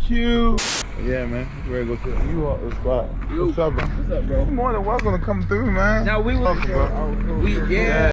Q. Yeah, man. We ready to go to you up the spot. What's up, bro? What's up, bro? Good morning. Welcome to come through, man. Now we was welcome, bro. Yeah.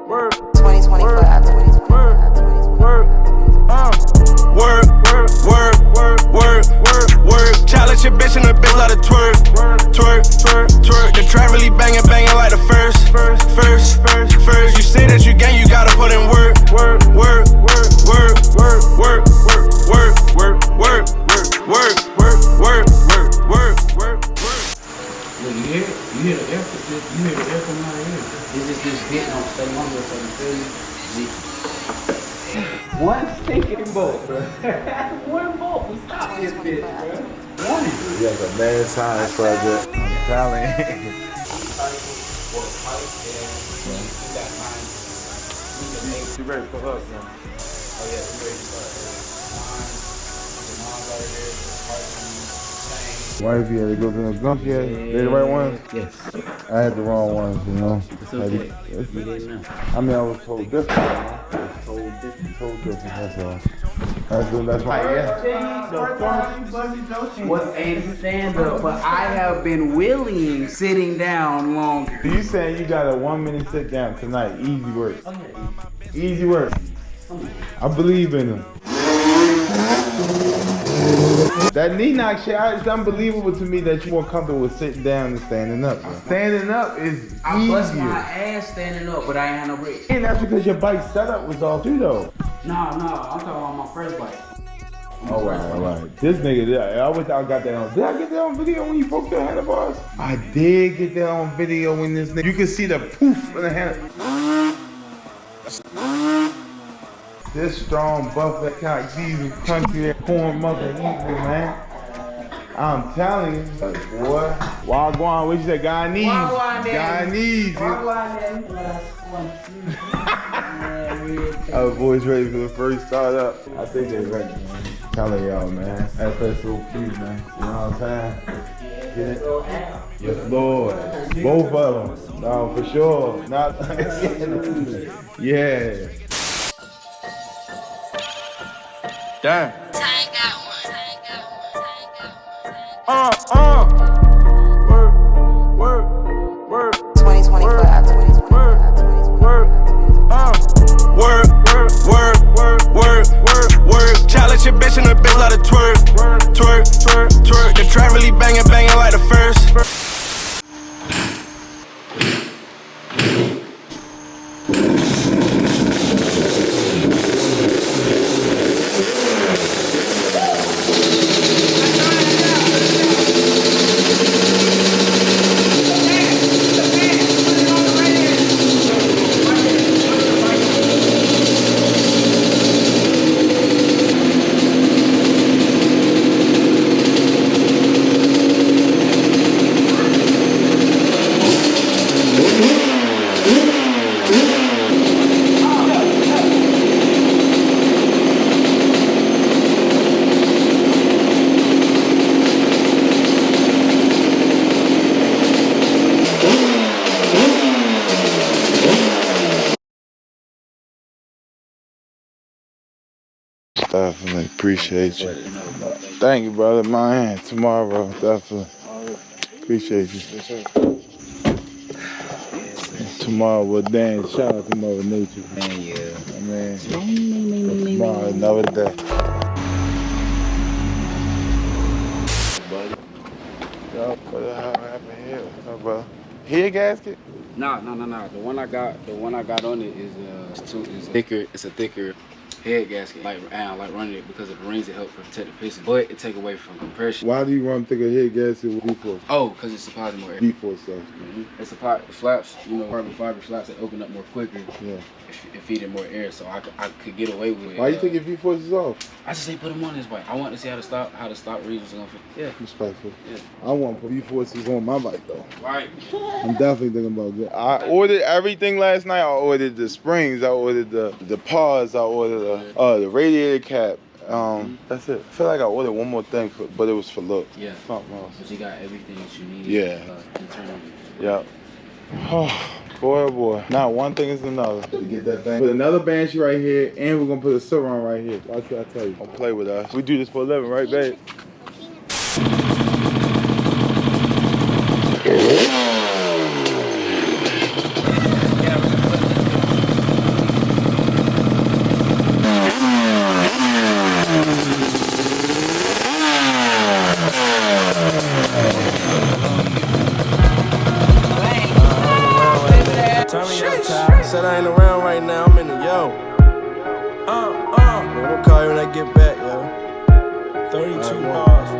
Work. 2025, 2025, 2025. Work. Challenge your bitch and the bitch like a twerk. The track really banging like the first. You say that you gang, you gotta put in work. Look, you hear it? You hear the air coming out of here. It's just getting on stay longer, so you feel me? One stinking bolt, bro. One bolt will stop this bitch, bro. One. Yeah, the mad science project. I'm telling you. You ready for us, man? Oh yeah, we ready to start. Mine right here. Why if you had to go to the gunk yet? They the right ones? Yes. I had the wrong ones, you know. It's okay. You didn't know. I mean, I was told different. Told different, that's all. That's why, Was a stand-up, but I have been willing sitting down long. You saying you got a 1 minute sit down tonight? Easy work. Easy work. I believe in him. That knee knock shit, it's unbelievable to me that you're more comfortable with sitting down and standing up. Bro. Standing up is I bust easier. my ass standing up, but I ain't had no break. And that's because your bike setup was off too, though. No, I'm talking about my first bike. All right. This nigga, I wish I got that on. Did I get that on video when you broke your handlebars? I did get that on video when this nigga. You can see the poof in the hand. This strong buff cock diesel country corn mother eater, man. I'm telling you, boy. Wagwan, what you say? Guyanese. Guyanese. Our boys ready for the first start up. I think they ready, man. Telling y'all, man. FSOP, man. You know what I'm saying? Get it? Yes, Lord. Both of them. No, for sure. Not. Yeah. Damn. Work. 2025, 2025, 2025. Work. Challenge your bitch and the bitch like a twerk. The track really banging like the first. Definitely appreciate you. Thank you, brother. My hand tomorrow, definitely. Appreciate you. Tomorrow we'll dance. Shout out to Mother Nature. Man, yeah. Man. Tomorrow, another day. Buddy. Yo, what the hell happened here? What's up, brother? Head gasket? No. The one I got on it is thicker. It's a thicker head gasket. Like running it because of the rings, it helps protect the piston, but it take away from compression. Why do you run thicker head gasket with V-force? Oh, because it supplies more air. V-force stuff. It supplies the flaps, carbon fiber flaps that open up more quicker. Yeah. It feeding more air, so I could get away with it. Why you taking V-forces off? I just say put them on this bike. I want to see how the stop regions are gonna fit. Yeah. Respectful. Yeah. I want to put V-forces on my bike though. Right. I'm definitely thinking about that. I ordered everything last night. I ordered the springs. I ordered the paws. I ordered the radiator cap. That's it. I feel like I ordered one more thing, but it was for looks. Yeah. Something else. But you got everything that you need. Yeah. Internally. Yeah. Boy, oh boy. Now one thing is another. To get that thing. Put another Banshee right here, and we're gonna put a Surround right here. Watch what I tell you. Don't play with us. We do this for a living, right, babe? Said I ain't around right now, I'm in the yo. I'm gonna call you when I get back, yo. 32 bars.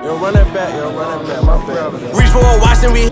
Yo, run that back, yo, run that back, my bad. Reach for a watch and we.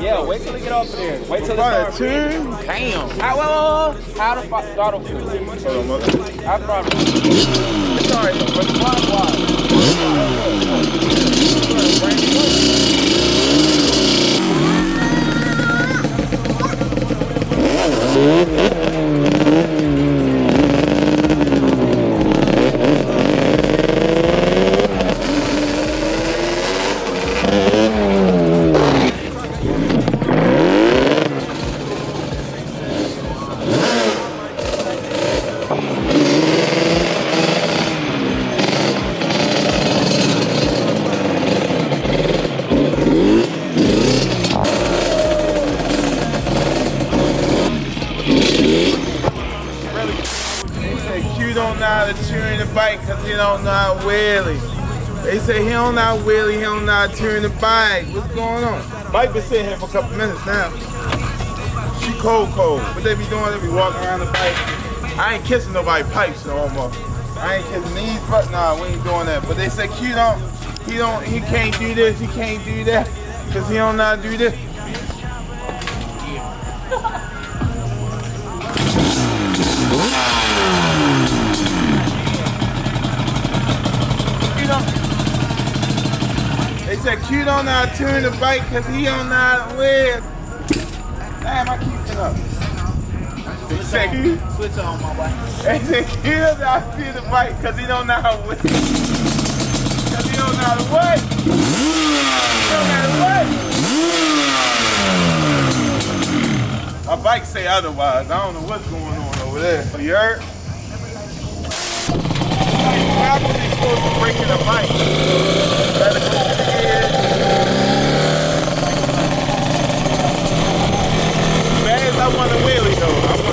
Yeah, wait till they get off of there. Wait till they start turn. Damn. How the throttle feel? Hold on, mother. How the throttle feel? It's alright though, but don't know how to tune the bike because he don't know how to wheelie. They say he don't know how to wheelie, he don't know how to tune the bike. What's going on? Bike been sitting here for a couple minutes now. She cold. What they be doing, they be walking around the bike. I ain't kissing nobody pipes no more. I ain't kissing these, but nah, we ain't doing that. But they say Q he can't do this, he can't do that, because he don't know how to do this. They said Q don't know how to tune the bike because he don't know how to wheel. Damn, I keep it up. They said Q. Switch on, my boy. They said Q don't know how to tune the bike because he don't know how to wheel. Because he don't know how to what? He don't know how to what? My bike say otherwise. I don't know what's going on over there. You heard? How was he supposed to break in a bike? Let it go ahead. Bad as I want to wheelie though.